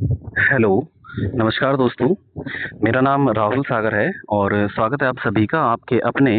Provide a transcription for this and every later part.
Hello, नमस्कार दोस्तों। मेरा नाम राहुल सागर है और स्वागत है आप सभी का आपके अपने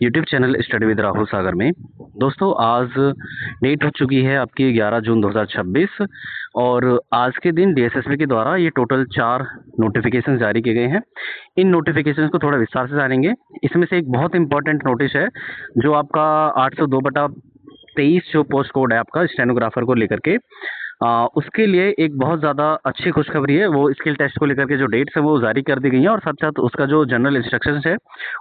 YouTube channel study with Rahul Sagar में। दोस्तों, आज डेट हो चुकी है आपकी 11 जून 2026 और आज के दिन डीएसएसबी के द्वारा ये टोटल 4 नोटिफिकेशन जारी किए गए हैं। इन नोटिफिकेशंस को थोड़ा विस्तार से जानेंगे। इसमें से एक बहुत इंपॉर्टेंट नोटिस है जो आपका 802/23 जो पोस्ट कोड है आपका स्टेनोग्राफर को लेकर के उसके लिए एक बहुत ज़्यादा अच्छी खुशखबरी है। वो स्किल टेस्ट को लेकर के जो डेट्स है वो जारी कर दी गई हैं और साथ साथ उसका जो जनरल इंस्ट्रक्शंस है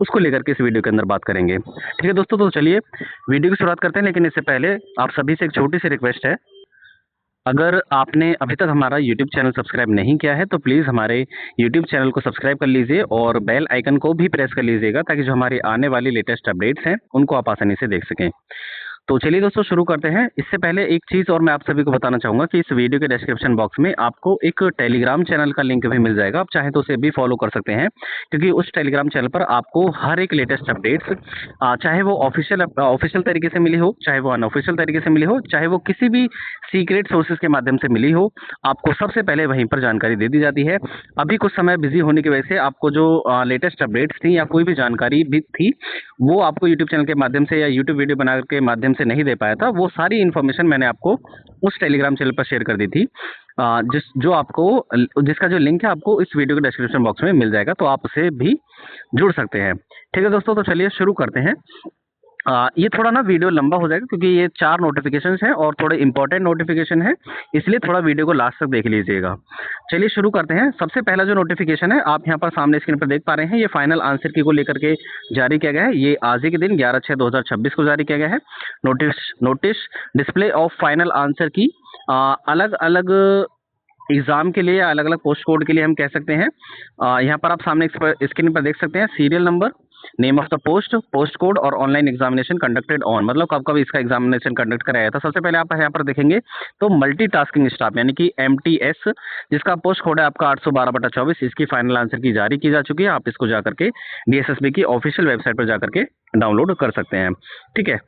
उसको लेकर के इस वीडियो के अंदर बात करेंगे। ठीक है दोस्तों, तो चलिए वीडियो की शुरुआत करते हैं। लेकिन इससे पहले आप सभी से एक छोटी सी रिक्वेस्ट है। अगर आपने अभी तक हमारा यूट्यूब चैनल सब्सक्राइब नहीं किया है तो प्लीज़ हमारे यूट्यूब चैनल को सब्सक्राइब कर लीजिए और बेल आइकन को भी प्रेस कर लीजिएगा ताकि जो हमारी आने वाली लेटेस्ट अपडेट्स हैं उनको आप आसानी से देख सकें। तो चलिए दोस्तों शुरू करते हैं। इससे पहले एक चीज़ और मैं आप सभी को बताना चाहूँगा कि इस वीडियो के डिस्क्रिप्शन बॉक्स में आपको एक टेलीग्राम चैनल का लिंक भी मिल जाएगा। आप चाहें तो उसे भी फॉलो कर सकते हैं क्योंकि उस टेलीग्राम चैनल पर आपको हर एक लेटेस्ट अपडेट्स चाहे वो ऑफिशियल तरीके से मिली हो, चाहे वो अनऑफिशियल तरीके से मिली हो, चाहे वो किसी भी सीक्रेट सोर्सेज के माध्यम से मिली हो, आपको सबसे पहले वहीं पर जानकारी दे दी जाती है। अभी कुछ समय बिजी होने की वजह से आपको जो लेटेस्ट अपडेट्स थी या कोई भी जानकारी भी थी वो आपको यूट्यूब चैनल के माध्यम से या यूट्यूब वीडियो बना के माध्यम से नहीं दे पाया था। वो सारी इन्फॉर्मेशन मैंने आपको उस टेलीग्राम चैनल पर शेयर कर दी थी, जिसका जो लिंक है आपको इस वीडियो के डिस्क्रिप्शन बॉक्स में मिल जाएगा, तो आप उसे भी जुड़ सकते हैं। ठीक है दोस्तों, तो चलिए शुरू करते हैं। ये थोड़ा ना वीडियो लंबा हो जाएगा क्योंकि ये 4 नोटिफिकेशंस हैं और थोड़े इंपॉर्टेंट नोटिफिकेशन है, इसलिए थोड़ा वीडियो को लास्ट तक देख लीजिएगा। चलिए शुरू करते हैं। सबसे पहला जो नोटिफिकेशन है आप यहाँ पर सामने स्क्रीन पर देख पा रहे हैं, ये फाइनल आंसर की को लेकर के जारी किया गया है। ये आज ही के दिन 11/6/2026 को जारी किया गया है। Notice display of final answer की अलग अलग एग्जाम के लिए, अलग अलग पोस्ट कोड के लिए हम कह सकते हैं। यहाँ पर आप सामने स्क्रीन पर देख सकते हैं serial number, name of the post code और ऑनलाइन एग्जामिनेशन कंडक्टेड ऑन, मतलब कब कब इसका एग्जामिनेशन कंडक्ट कराया था। सबसे पहले आप यहाँ पर देखेंगे तो मल्टीटास्किंग स्टाफ यानी कि एमटीएस, जिसका पोस्ट कोड है आपका 812/24, इसकी फाइनल आंसर की जारी की जा चुकी है। आप इसको जाकर के डीएसएसबी की ऑफिशियल वेबसाइट पर जाकर के डाउनलोड कर सकते हैं। ठीक है,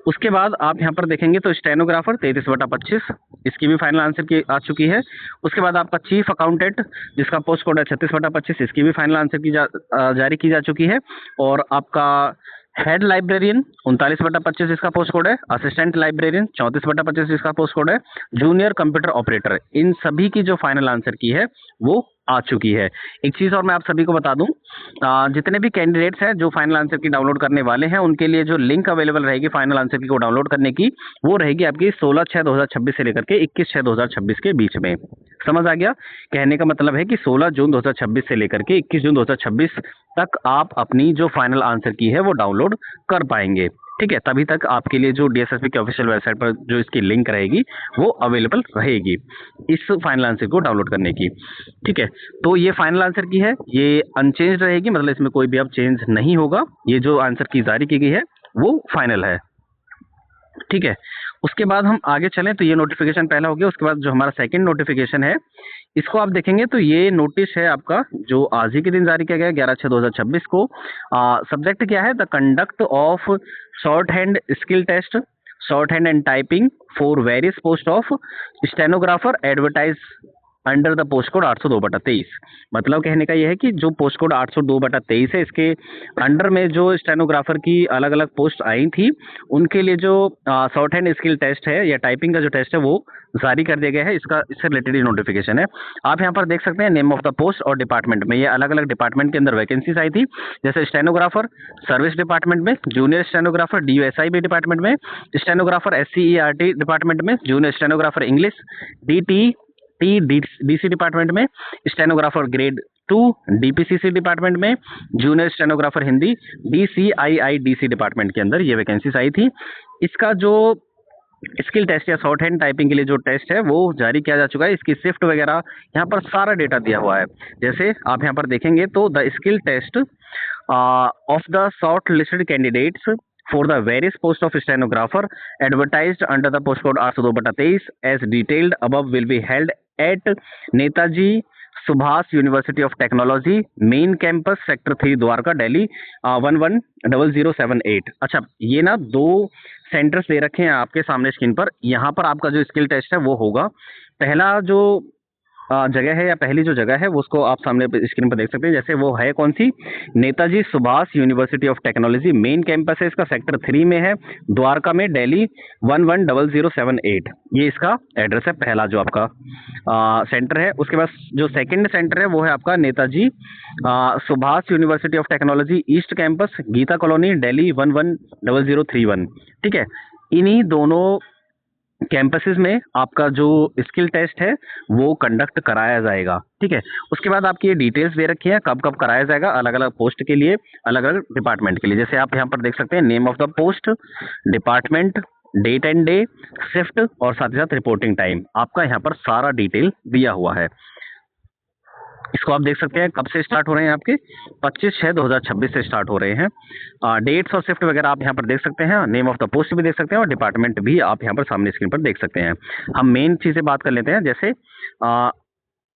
उसके बाद आप यहाँ पर देखेंगे तो स्टेनोग्राफर 33/25, इसकी भी फाइनल आंसर की आ चुकी है। उसके बाद आपका चीफ अकाउंटेंट, जिसका पोस्ट कोड है 36/25, इसकी भी फाइनल आंसर की जारी की जा चुकी है। और आपका हेड लाइब्रेरियन 39/25 इसका पोस्ट कोड है। असिस्टेंट लाइब्रेरियन 34/25 इसका पोस्ट कोड है। जूनियर कंप्यूटर ऑपरेटर, इन सभी की जो फाइनल आंसर की है वो आ चुकी है। एक चीज़ और मैं आप सभी को बता दूं, जितने भी कैंडिडेट्स हैं जो फाइनल आंसर की डाउनलोड करने वाले हैं उनके लिए जो लिंक अवेलेबल रहेगी फाइनल आंसर की को डाउनलोड करने की, वो रहेगी आपकी 16/6/2026 से लेकर के 21/6/2026 के बीच में। समझ आ गया? कहने का मतलब है कि 16 जून 2026 से लेकर के 21 जून 2026 तक आप अपनी जो फाइनल आंसर की है वो डाउनलोड कर पाएंगे। ठीक है, तभी तक आपके लिए जो डीएसएसबी की ऑफिशियल वेबसाइट पर जो इसकी लिंक रहेगी वो अवेलेबल रहेगी इस फाइनल आंसर को डाउनलोड करने की। ठीक है, तो ये फाइनल आंसर की है, ये अनचेंज रहेगी, मतलब इसमें कोई भी अब चेंज नहीं होगा। ये जो आंसर की जारी की गई है वो फाइनल है। ठीक है, उसके बाद हम आगे चलें तो ये नोटिफिकेशन पहला हो गया। उसके बाद जो हमारा सेकंड नोटिफिकेशन है इसको आप देखेंगे तो ये नोटिस है आपका जो आज ही के दिन जारी किया गया 11/6/2026 को। सब्जेक्ट क्या है? The conduct of shorthand skill test, shorthand and typing for various post of stenographer advertise under the post code 802/23। मतलब कहने का यह है कि जो पोस्ट कोड 802/23 है इसके अंडर में जो स्टेनोग्राफर की अलग अलग पोस्ट आई थी उनके लिए जो शॉर्ट हैंड स्किल टेस्ट है या टाइपिंग का जो टेस्ट है वो जारी कर दिया गया है। इससे रिलेटेड नोटिफिकेशन है। आप यहाँ पर देख सकते हैं नेम ऑफ द पोस्ट और डिपार्टमेंट में, ये अलग अलग डिपार्टमेंट के अंदर वैकेंसीज आई थी, जैसे स्टेनोग्राफर सर्विस डिपार्टमेंट में, जूनियर स्टेनोग्राफर डीयूएसआईबी डिपार्टमेंट में, स्टेनोग्राफर एससीईआरटी डिपार्टमेंट में, junior stenographer English DC department में, स्टेनोग्राफर ग्रेड 2 डीपीसीसी डिपार्टमेंट में, जूनियर स्टेनोग्राफर हिंदी डीसीआईआईडीसी डिपार्टमेंट के अंदर ये वैकेंसीज आई थी। इसका जो स्किल टेस्ट या शॉर्ट हैंड टाइपिंग के लिए जो टेस्ट है वो जारी किया जा चुका है। इसकी शिफ्ट वगैरह यहाँ पर सारा डेटा दिया हुआ है। जैसे आप यहाँ पर देखेंगे तो the skill test of the shortlisted candidates for the various post of stenographer advertised under the postcode 802/23 as detailed above will be held at Netaji Subhash university of technology main campus sector 3 Dwarka Delhi 110078। अच्छा, ये ना 2 centres दे रखे हैं आपके सामने screen पर। यहाँ पर आपका जो स्किल टेस्ट है वो होगा। पहला जो जगह है या पहली जो जगह है वो उसको आप सामने स्क्रीन पर देख सकते हैं। जैसे वो है कौन सी, Netaji Subhash university of technology, main campus है इसका सेक्टर 3 में है, द्वारका में, दिल्ली 110078। ये इसका एड्रेस है, पहला जो आपका सेंटर है। उसके बाद जो सेकंड सेंटर है वो है आपका Netaji Subhash university of technology east campus, Geeta colony, Delhi 110031। ठीक है, इन्हीं दोनों कैंपसेस में आपका जो स्किल टेस्ट है वो कंडक्ट कराया जाएगा। ठीक है, उसके बाद आपकी ये डिटेल्स दे रखी है कब कब कराया जाएगा, अलग अलग पोस्ट के लिए, अलग अलग डिपार्टमेंट के लिए। जैसे आप यहाँ पर देख सकते हैं, name of the post, department, date and day, shift और साथ ही साथ रिपोर्टिंग टाइम, आपका यहाँ पर सारा डिटेल दिया हुआ है। इसको आप देख सकते हैं कब से स्टार्ट हो रहे हैं, आपके 25/6/2026 से स्टार्ट हो रहे हैं। डेट्स और शिफ्ट वगैरह आप यहाँ पर देख सकते हैं, नेम ऑफ द पोस्ट भी देख सकते हैं और डिपार्टमेंट भी आप यहाँ पर सामने स्क्रीन पर देख सकते हैं। हम मेन चीज़ें बात कर लेते हैं। जैसे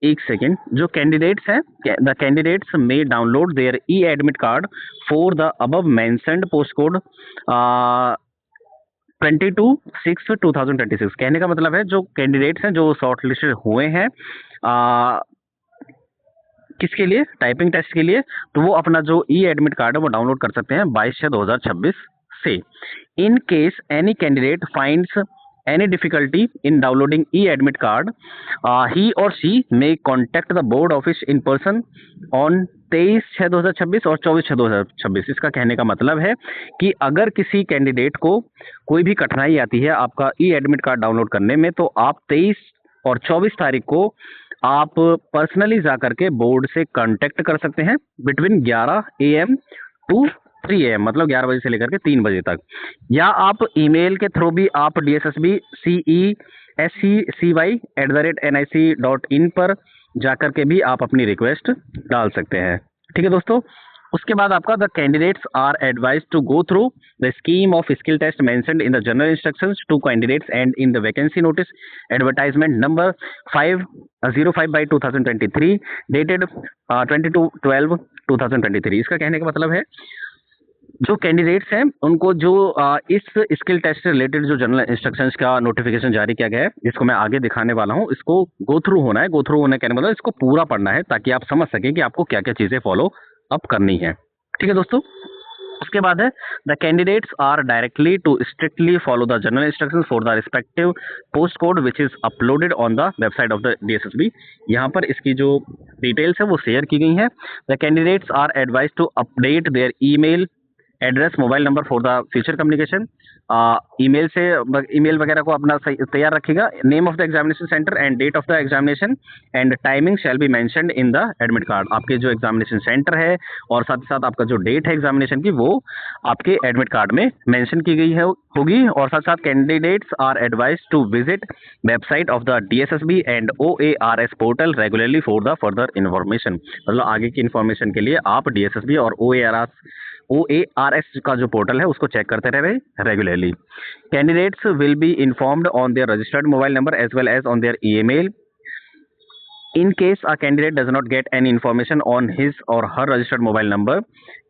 एक सेकेंड, जो कैंडिडेट्स हैं, the candidates may download there E admit card for the above mentioned post code 22/6/2026। कहने का मतलब है जो कैंडिडेट्स हैं जो शॉर्ट लिस्टेड हुए हैं किसके लिए, टाइपिंग टेस्ट के लिए, तो वो अपना जो ई एडमिट कार्ड है वो डाउनलोड कर सकते हैं 22/6/2026 से। In case any candidate finds any difficulty in downloading e admit card, he or she may contact the board office in person on 23/6/2026 और 24/6/2026। इसका कहने का मतलब है कि अगर किसी कैंडिडेट को कोई भी कठिनाई आती है आपका ई एडमिट कार्ड डाउनलोड करने में, तो आप 23 और 24 तारीख को आप पर्सनली जा करके बोर्ड से कांटेक्ट कर सकते हैं बिटवीन 11 AM टू 3 AM, मतलब 11 बजे से लेकर के 3 बजे तक। या आप ईमेल के थ्रू भी आप DSSB.CESCY@nic.in पर जाकर के भी आप अपनी रिक्वेस्ट डाल सकते हैं। ठीक है दोस्तों, उसके बाद आपका the candidates are advise to go through the scheme of skill test mentioned in the general instructions to candidates and in the vacancy notice advertisement number 505/2023 dated 22/12/2023। इसका कहने का मतलब है जो कैंडिडेट्स हैं उनको जो इस स्किल टेस्ट से रिलेटेड जो जनरल इंस्ट्रक्शंस का नोटिफिकेशन जारी किया गया है, जिसको मैं आगे दिखाने वाला हूं, इसको गो थ्रू होना है। गो थ्रू होने का मतलब इसको पूरा पढ़ना है ताकि आप समझ सकें कि आपको क्या क्या चीज़ें फॉलो अप करनी है। ठीक है दोस्तों, उसके बाद है the candidates are directly to strictly follow the general instructions for the respective post code which is uploaded on the website of the DSSB। यहाँ पर इसकी जो डिटेल्स है वो शेयर की गई है। The candidates are advise to update their email address, mobile number for the future communication. Email से ईमेल वगैरह को अपना तैयार रखिएगा। Name of the examination centre and date of the examination and timing shall be mentioned in the admit card. आपके जो examination centre है और साथ ही साथ आपका जो डेट है एग्जामिनेशन की वो आपके एडमिट कार्ड में मेंशन की गई है होगी। और साथ साथ candidates are advise to visit website of the DSSB and OARS portal regularly for the further information. मतलब आगे की इन्फॉर्मेशन के लिए आप DSSB और OARS का जो पोर्टल है उसको चेक करते रहे regularly. Candidates will be informed on their registered mobile number as well as on their email. In case a candidate does not get any information on his or her registered mobile number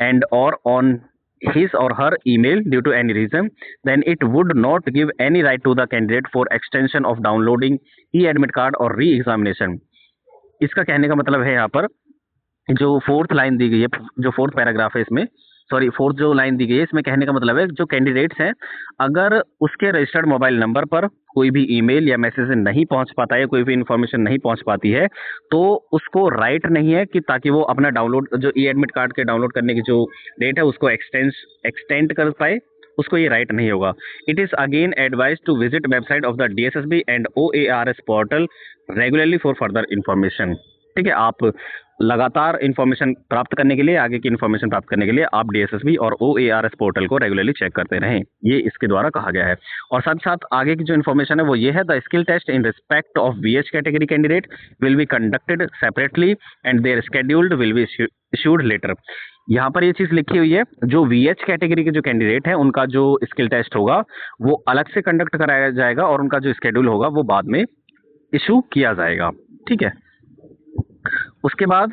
and or on his or her email due to any reason, then it would not give any right to the candidate for extension of downloading e-admit card or re-examination। इसका कहने का मतलब है यहाँ पर जो fourth line दी गई है, जो फोर्थ पैराग्राफ है इसमें, सॉरी फोर्थ जो लाइन दी गई है इसमें कहने का मतलब है जो कैंडिडेट्स हैं अगर उसके रजिस्टर्ड मोबाइल नंबर पर कोई भी ईमेल या मैसेज नहीं पहुंच पाता है, कोई भी इन्फॉर्मेशन नहीं पहुंच पाती है, तो उसको राइट नहीं है कि ताकि वो अपना डाउनलोड जो ई एडमिट कार्ड के डाउनलोड करने की जो डेट है उसको एक्सटेंड कर पाए, उसको ये राइट नहीं होगा। It is again advise to visit website of the DSSB and OARS portal regularly for further information. ठीक है, आप लगातार इन्फॉर्मेशन प्राप्त करने के लिए, आगे की इन्फॉर्मेशन प्राप्त करने के लिए आप DSSB और OARS पोर्टल को रेगुलरली चेक करते रहें, ये इसके द्वारा कहा गया है। और साथ साथ आगे की जो इन्फॉर्मेशन है वो ये है, the skill test in respect of VH category candidate will be conducted separately and their scheduled will be issued letter. यहाँ पर ये चीज़ लिखी हुई है, जो VH कैटेगरी के जो कैंडिडेट हैं उनका जो स्किल टेस्ट होगा वो अलग से कंडक्ट कराया जाएगा और उनका जो स्केड्यूल होगा वो बाद में इशू किया जाएगा। ठीक है, उसके बाद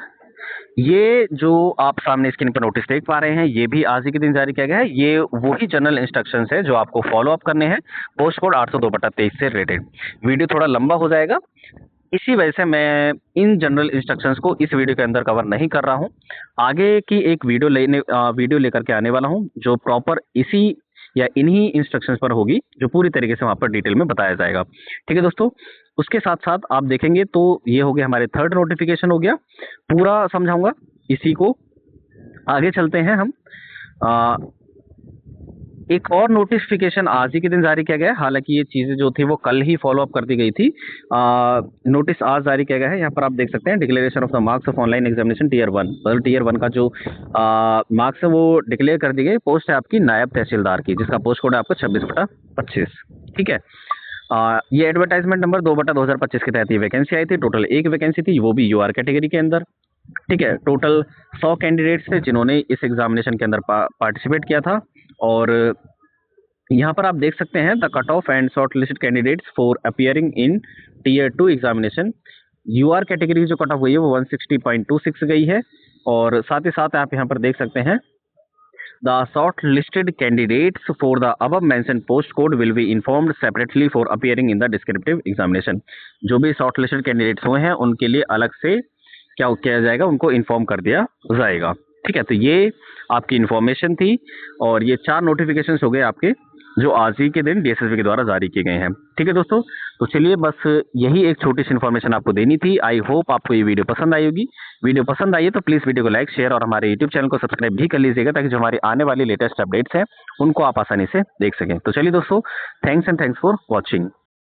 ये जो आप सामने स्क्रीन पर नोटिस देख पा रहे हैं ये भी आज ही के दिन जारी किया गया है। ये वही जनरल इंस्ट्रक्शंस है जो आपको फॉलो अप करने हैं पोस्ट कोड 802/23 से रिलेटेड। वीडियो थोड़ा लंबा हो जाएगा इसी वजह से मैं इन जनरल इंस्ट्रक्शंस को इस वीडियो के अंदर कवर नहीं कर रहा हूँ। आगे की एक वीडियो लेकर के आने वाला हूँ जो प्रॉपर इसी या इन्हीं इंस्ट्रक्शंस पर होगी, जो पूरी तरीके से वहाँ पर डिटेल में बताया जाएगा। ठीक है दोस्तों, उसके साथ साथ आप देखेंगे तो ये हो गया हमारे थर्ड नोटिफिकेशन हो गया, पूरा समझाऊंगा इसी को। आगे चलते हैं हम। एक और नोटिफिकेशन आज ही के दिन जारी किया गया है, हालांकि ये चीज़ें जो थी वो कल ही फॉलो अप कर दी गई थी। नोटिस आज जारी किया गया है। यहाँ पर आप देख सकते हैं declaration of the marks of online examination tier 1, मतलब टीयर 1 का जो मार्क्स है वो डिक्लेयर कर दी गई। पोस्ट है आपकी नायब तहसीलदार की, जिसका पोस्ट कोड है आपका 26/25। ठीक है। ये एडवर्टाइजमेंट नंबर 2/2025 के तहत ये वैकेंसी आई थी। टोटल एक वैकेंसी थी, वो भी यूआर कैटेगरी के अंदर। ठीक है। टोटल 100 कैंडिडेट्स थे जिन्होंने इस एग्जामिनेशन के अंदर पार्टिसिपेट किया था। और यहाँ पर आप देख सकते हैं the cut off and shortlisted candidates for appearing in tier 2 examination. UR category जो कट ऑफ हुई है वो 160.26 गई है। और साथ ही साथ आप यहाँ पर देख सकते हैं the shortlisted candidates for the above mentioned post code will be informed separately for appearing in the descriptive examination। जो भी shortlisted candidates हुए हैं उनके लिए अलग से क्या किया जाएगा, उनको इन्फॉर्म कर दिया जाएगा। ठीक है, तो ये आपकी इन्फॉर्मेशन थी और ये 4 नोटिफिकेशन हो गए आपके, जो आज ही के दिन डीएसएसबी के द्वारा जारी किए गए हैं। ठीक है दोस्तों, तो चलिए बस यही एक छोटी सी इन्फॉर्मेशन आपको देनी थी। आई होप आपको ये वीडियो पसंद आई होगी। वीडियो पसंद आई है तो प्लीज़ वीडियो को लाइक, शेयर और हमारे यूट्यूब चैनल को सब्सक्राइब भी कर लीजिएगा, ताकि जो हमारी आने वाली लेटेस्ट अपडेट्स हैं उनको आप आसानी से देख सकें। तो चलिए दोस्तों, थैंक्स फॉर वॉचिंग।